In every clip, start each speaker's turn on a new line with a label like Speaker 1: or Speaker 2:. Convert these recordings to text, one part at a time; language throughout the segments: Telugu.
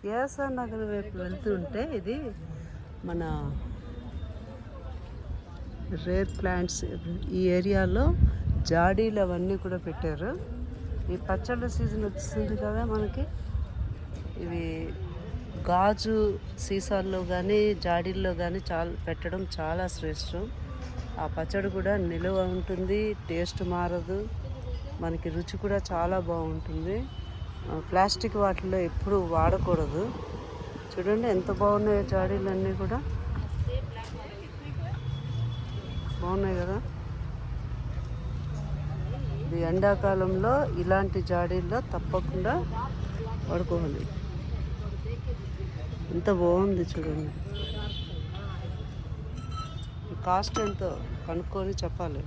Speaker 1: కేఎస్ఆర్ నగర్ వైపు వెళ్తుంటే ఇది మన రేర్ ప్లాంట్స్ ఈ ఏరియాలో జాడీలు అవన్నీ కూడా పెట్టారు. ఈ పచ్చళ్ళ సీజన్ వచ్చింది కదా మనకి. ఇవి గాజు సీసాల్లో కానీ జాడీల్లో కానీ పెట్టడం చాలా శ్రేష్టం. ఆ పచ్చడి కూడా నిలువ ఉంటుంది, టేస్ట్ మారదు, మనకి రుచి కూడా చాలా బాగుంటుంది. ప్లాస్టిక్ వాటిల్లో ఎప్పుడు వాడకూడదు. చూడండి ఎంత బాగున్నాయో జాడీలు అన్నీ కూడా బాగున్నాయి కదా. ఇది ఎండాకాలంలో ఇలాంటి జాడీల్లో తప్పకుండా వాడుకోవాలి. ఎంత బాగుంది చూడండి. కాస్ట్ ఎంతో కనుక్కొని చెప్పాలి,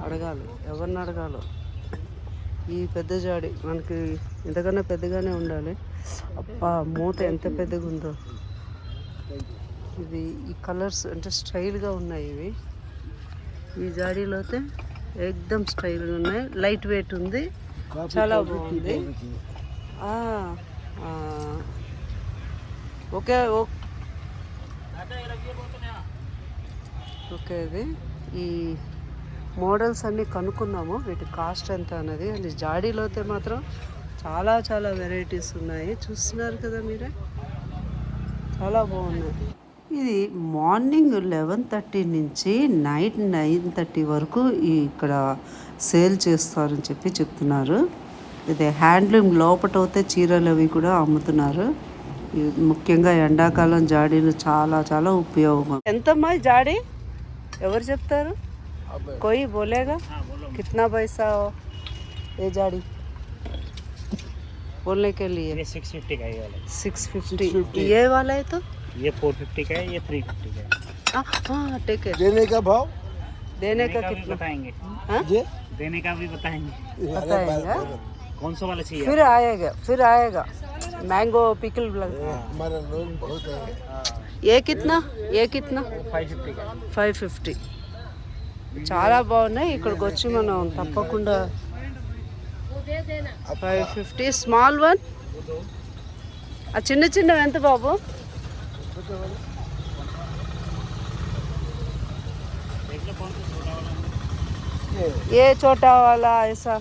Speaker 1: అడగాలి, ఎవరిని అడగాలో. ఈ పెద్ద జాడి మనకి ఇంతకన్నా పెద్దగానే ఉండాలి. అబ్బా మూత ఎంత పెద్దగా ఉందో. ఇది ఈ కలర్స్ అంటే స్టైల్గా ఉన్నాయి. ఇవి ఈ జాడీలో అయితే ఎక్దమ్ స్టైల్గా ఉన్నాయి. లైట్ వెయిట్ ఉంది, చాలా బాగుంది. Okay okay. ఇది ఈ మోడల్స్ అన్నీ కనుక్కున్నాము, వీటి కాస్ట్ ఎంత అన్నది. అది జాడీలో అయితే మాత్రం చాలా చాలా వెరైటీస్ ఉన్నాయి. చూస్తున్నారు కదా మీరే, చాలా బాగున్నాయి. ఇది మార్నింగ్ 11:30 నుంచి నైట్ 9:30 వరకు ఇక్కడ సేల్ చేస్తారని చెప్తున్నారు. ఇది హ్యాండ్లూమ్ లోపట అయితే చీరలు అవి కూడా అమ్ముతున్నారు. ముఖ్యంగా ఎండాకాలం జాడీలు చాలా చాలా ఉపయోగం. ఎంతమ్మా జాడీ ఎవరు చెప్తారు? कोई बोलेगा कितना पैसा हो ये जाड़ी बोलने के लिए?
Speaker 2: ये 650 का ये वाला।
Speaker 1: 650 ये वाला है तो
Speaker 2: ये 450 का है, ये 350 का है।
Speaker 1: हाँ ठीक है।
Speaker 3: देने का भाव
Speaker 2: देने का कितना बताएंगे?
Speaker 3: ये
Speaker 2: देने का भी बताएंगे।
Speaker 1: बताएंगा
Speaker 2: कौन सा वाला चाहिए?
Speaker 1: फिर आएगा मैंगो पिकल।
Speaker 3: हमारे लोग बहुत है।
Speaker 1: ये कितना
Speaker 2: 550 का।
Speaker 1: 550 చాలా బాగున్నాయి. ఇక్కడికి వచ్చి మనం తప్పకుండా 550 స్మాల్ వన్. ఆ చిన్న చిన్నవి ఎంత బాబు? ఏ చోటా వాలా ఐసా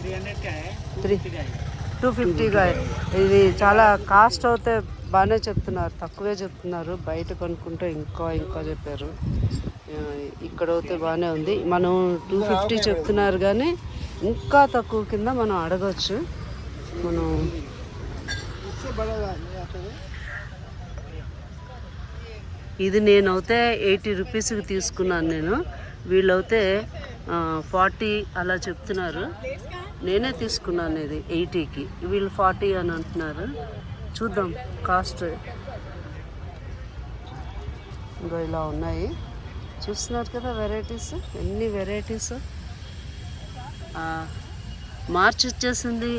Speaker 2: 300 का है,
Speaker 1: 250 का. ఇది చాలా కాస్ట్ అవుతే బాగానే చెప్తున్నారు, తక్కువే చెప్తున్నారు. బయట కొనుక్కుంటే ఇంకా చెప్పారు. ఇక్కడ అయితే బాగానే ఉంది. మనం 250 చెప్తున్నారు కానీ ఇంకా తక్కువ కింద మనం అడగచ్చు. మనం ఇది నేనైతే 80 రూపీస్కి తీసుకున్నాను నేను. వీళ్ళైతే 40 అలా చెప్తున్నారు. నేనే తీసుకున్నాను ఇది 80కి, వీళ్ళు 40 అని అంటున్నారు. చూద్దాం కాస్ట్. ఇంకా ఇలా ఉన్నాయి చూస్తున్నారు కదా వెరైటీస్, ఎన్ని వెరైటీస్. మార్చి వచ్చేసింది.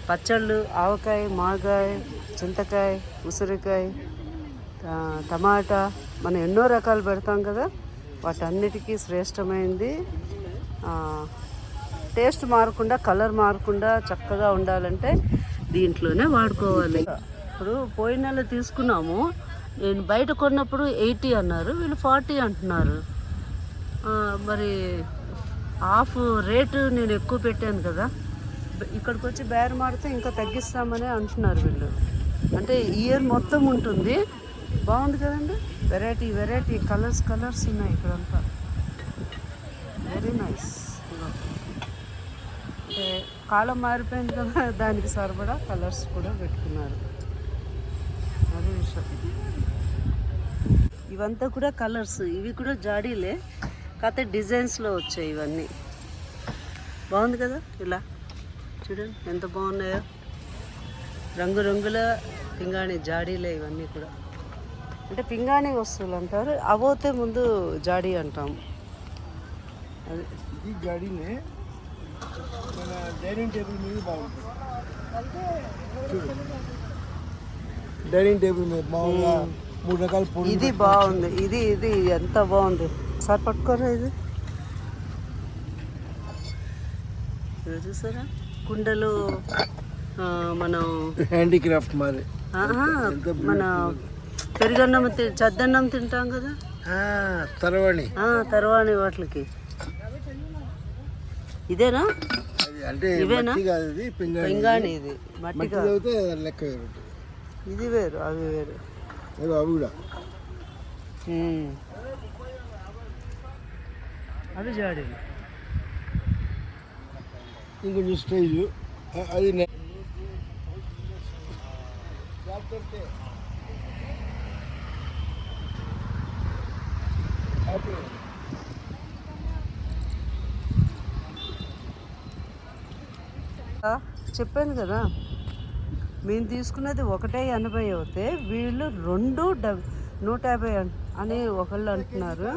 Speaker 1: పచ్చళ్ళు, ఆవకాయ, మాగాయ, చింతకాయ, ఉసిరికాయ, టమాటా, మనం ఎన్నో రకాలు పెడతాం కదా, వాటన్నిటికీ శ్రేష్టమైంది. టేస్ట్ మారకుండా, కలర్ మారకుండా చక్కగా ఉండాలంటే దీంట్లోనే వాడుకోవాలి. ఇప్పుడు పోయిన నెల తీసుకున్నాము, నేను బయట కొన్నప్పుడు 80 అన్నారు, వీళ్ళు 40 అంటున్నారు. మరి హాఫ్ రేటు నేను ఎక్కువ పెట్టాను కదా, ఇక్కడికి వచ్చి బేరం ఆడితే ఇంకా తగ్గిస్తామని అంటున్నారు వీళ్ళు. అంటే ఇయర్ మొత్తం ఉంటుంది. బాగుంది కదండి, వెరైటీ కలర్స్ ఉన్నాయి ఇక్కడంతా. Very nice. అంటే కాలం మారిపోయింది కదా, దానికి సరిపడా కలర్స్ కూడా పెట్టుకున్నారు. అదే విషయం. ఇవంతా కూడా కలర్స్, ఇవి కూడా జాడీలే, కాకపోతే డిజైన్స్లో వచ్చాయి ఇవన్నీ. బాగుంది కదా, ఇలా చూడండి ఎంత బాగున్నాయో. రంగురంగుల పింగాణి జాడీలే ఇవన్నీ కూడా. అంటే పింగాణి వస్తువులు అంటారు, అవోతే ముందు జాడీ అంటాము. అది
Speaker 3: ఈ జాడీనే మన డైనింగ్ టేబుల్ మీద బాగుంటుంది. డైనింగ్ టేబుల్ మీద మామూలుగా 3 రకాల పొడి.
Speaker 1: ఇది బాగుంది, ఇది ఎంత బాగుంది. సార్ పట్టుకోరా, ఇది చూసారా కుండలు మనం
Speaker 3: హ్యాండీక్రాఫ్ట్ మరి
Speaker 1: ఆహా, మన పెరుగన్నం చద్దన్నం తింటాం కదా,
Speaker 3: తరవాణి
Speaker 1: తర్వాణి వాటికి ఇదేనా?
Speaker 3: అంటే
Speaker 1: ఇవేనా?
Speaker 3: పింగాణి
Speaker 1: ఇది మట్టి కాదు.
Speaker 3: లెక్క వేరు,
Speaker 1: ఇది వేరు అవి వేరు.
Speaker 3: అవి కూడా
Speaker 1: అవి జాడీలు.
Speaker 3: ఇంకొంచెం స్టైల్ అది
Speaker 1: చెప్పాను కదా, మేము తీసుకున్నది 180 అవుతే వీళ్ళు 150 అని ఒకళ్ళు అంటున్నారు.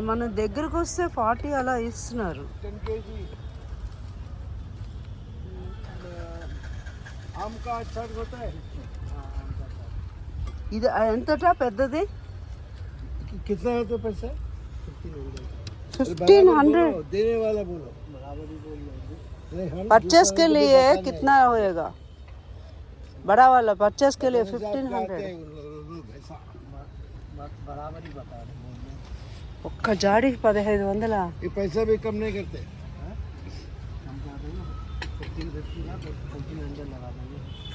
Speaker 1: మన దగ్గరకు వస్తే 40 అలా ఇస్తున్నారు.
Speaker 3: 10 kg आम का अचार होता है।
Speaker 1: ఇది ఎంతటా పెద్దది?
Speaker 3: कितना है तो पैसा?
Speaker 1: 1500
Speaker 3: देने वाला बोलो।
Speaker 1: परचेस के लिए कितना होएगा? बड़ा वाला परचेस के लिए 1500.
Speaker 3: बराबर ही बता रहे
Speaker 1: ఒక్క జాడీకి 1500.
Speaker 3: ये पैसा भी कम नहीं करते।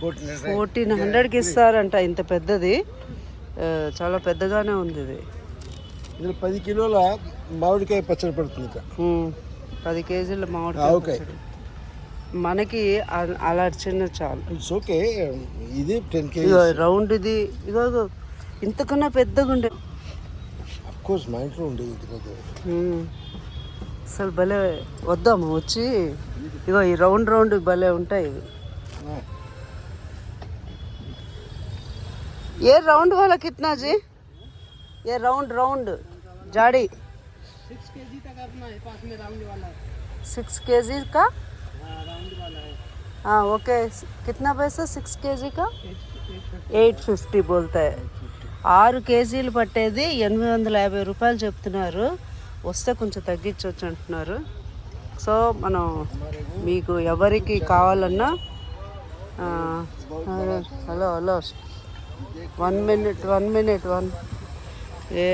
Speaker 1: 1400కి ఇస్తారంట. ఇంత పెద్దది, చాలా పెద్దగానే ఉంది ఇది.
Speaker 3: ఇందులో 10 కిలోల మామిడికాయ పచ్చడి పడుతుంది.
Speaker 1: 10 కేజీల మామిడికాయ మనకి అలా చిన్న చాలు.
Speaker 3: It's okay. ఇది 10 kg
Speaker 1: రౌండ్ ఇది. ఇగో ఇంతకన్నా పెద్దగా ఉండే.
Speaker 3: ఆఫ్ కోర్స్ మా ఇంట్లో ఉండేది.
Speaker 1: అసలు భలే వద్దాము వచ్చి. ఇగో ఈ రౌండ్ భలే ఉంటాయి ఇవి. ये राउंड वाला कितना जी? ये राउंड जाड़ी 6 kg तक अपना पास में राउंड वाला है. 6 kg का राउंड वाला है. हाँ ओके. कितना पैसा 6 kg का? 850 बोलता है. 6 కేజీలు పట్టేది 850 రూపాయలు చెప్తున్నారు. వస్తే కొంచెం తగ్గించవచ్చు అంటున్నారు. సో మనం మీకు ఎవరికి కావాలన్నా హలో 1 minute. ఏ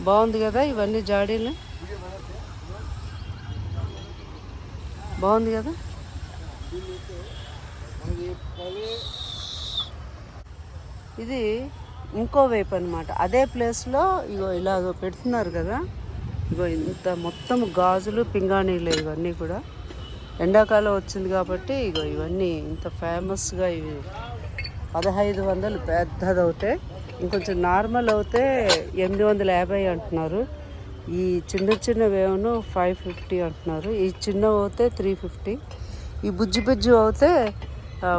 Speaker 1: బాగుంది కదా ఇవన్నీ జాడీలు, బాగుంది కదా. ఇది ఇంకో వైపు అనమాట. అదే ప్లేస్లో ఇగో ఇలాగ పెడుతున్నారు కదా. ఇగో ఇంత మొత్తం గాజులు పింగాణీలు ఇవన్నీ కూడా ఎండాకాలం వచ్చింది కాబట్టి ఇగో ఇవన్నీ ఇంత ఫేమస్గా. ఇవి 1500 పెద్దది అవుతాయి. ఇంకొంచెం నార్మల్ అవుతే 850 అంటున్నారు. ఈ చిన్నవేమో 550 అంటున్నారు. ఈ చిన్నవి అవుతే 350. ఈ బుజ్జి అవుతే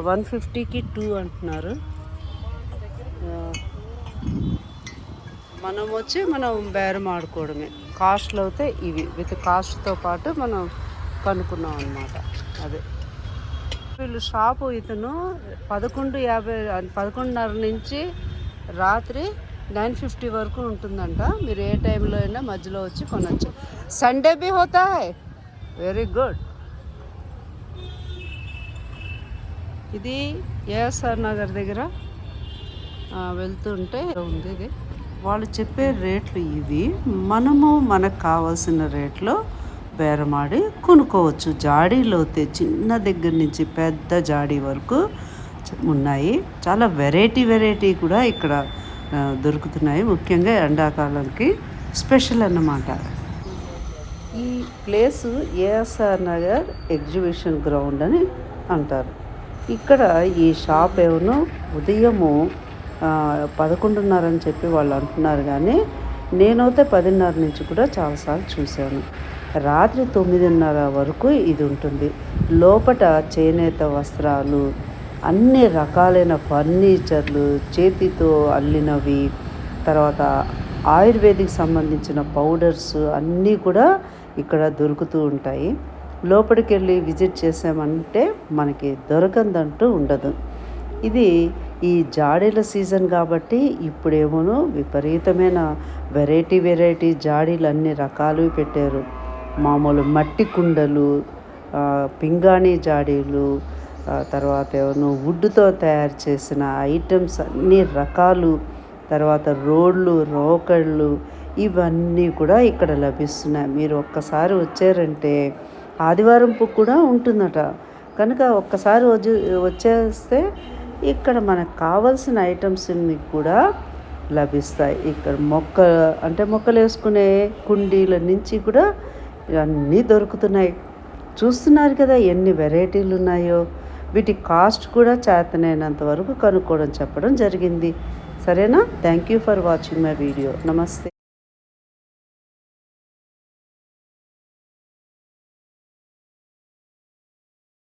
Speaker 1: 150కి 2 అంటున్నారు. మనం బేరం ఆడుకోవడమే. కాస్ట్లు అవుతే ఇవి విత్ కాస్ట్తో పాటు మనం కనుక్కున్నాం అన్నమాట. అదే వీళ్ళు షాపు ఇతను 11:30 నుంచి రాత్రి 9:50 వరకు ఉంటుందంట. మీరు ఏ టైంలో అయినా మధ్యలో వచ్చి కొనొచ్చు. సండే भी होता है. Very good. ఇది ఏఎస్ఆర్ నగర్ దగ్గర వెళ్తుంటే ఉంది ఇది. వాళ్ళు చెప్పే రేట్లు ఇవి. మనకు కావాల్సిన రేట్లో బేరమాడి కొనుక్కోవచ్చు. జాడీలో అయితే చిన్న దగ్గర నుంచి పెద్ద జాడీ వరకు ఉన్నాయి. చాలా వెరైటీ కూడా ఇక్కడ దొరుకుతున్నాయి. ముఖ్యంగా ఎండాకాలంకి స్పెషల్ అన్నమాట. ఈ place ASR Nagar exhibition ground అని అంటారు. ఇక్కడ ఈ షాప్ ఏమో ఉదయము 11:30 అని చెప్పి వాళ్ళు అంటున్నారు, కానీ నేనైతే 10:30 నుంచి కూడా చాలాసార్లు చూశాను. రాత్రి 9:30 వరకు ఇది ఉంటుంది. లోపట చేనేత వస్త్రాలు, అన్ని రకాలైన ఫర్నిచర్లు, చేతితో అల్లినవి, తర్వాత ఆయుర్వేదిక్ సంబంధించిన పౌడర్స్ అన్నీ కూడా ఇక్కడ దొరుకుతూ ఉంటాయి. లోపలికి వెళ్ళి విజిట్ చేసామంటే మనకి దొరకందంటూ ఉండదు. ఇది ఈ జాడీల సీజన్ కాబట్టి ఇప్పుడేమోనో విపరీతమైన వెరైటీ జాడీలు అన్ని రకాలు పెట్టారు. మామూలు మట్టి కుండలు, పింగాణీ జాడీలు, తర్వాత ఏమో వుడ్తో తయారు చేసిన ఐటమ్స్ అన్ని రకాలు, తర్వాత రోళ్ళు, రోకళ్ళు ఇవన్నీ కూడా ఇక్కడ లభిస్తున్నాయి. మీరు ఒక్కసారి వచ్చారంటే ఆదివారం కూడా ఉంటుందట, కనుక ఒక్కసారి వచ్చేస్తే ఇక్కడ మనకు కావాల్సిన ఐటమ్స్ కూడా లభిస్తాయి. ఇక్కడ మొక్కలు వేసుకునే కుండీల నుంచి కూడా అన్నీ దొరుకుతున్నాయి. చూస్తున్నారు కదా ఎన్ని వెరైటీలు ఉన్నాయో. వీటి కాస్ట్ కూడా చేతనైనంత వరకు కనుక్కోవడం చెప్పడం జరిగింది. సరేనా? Thank you for watching my video. నమస్తే.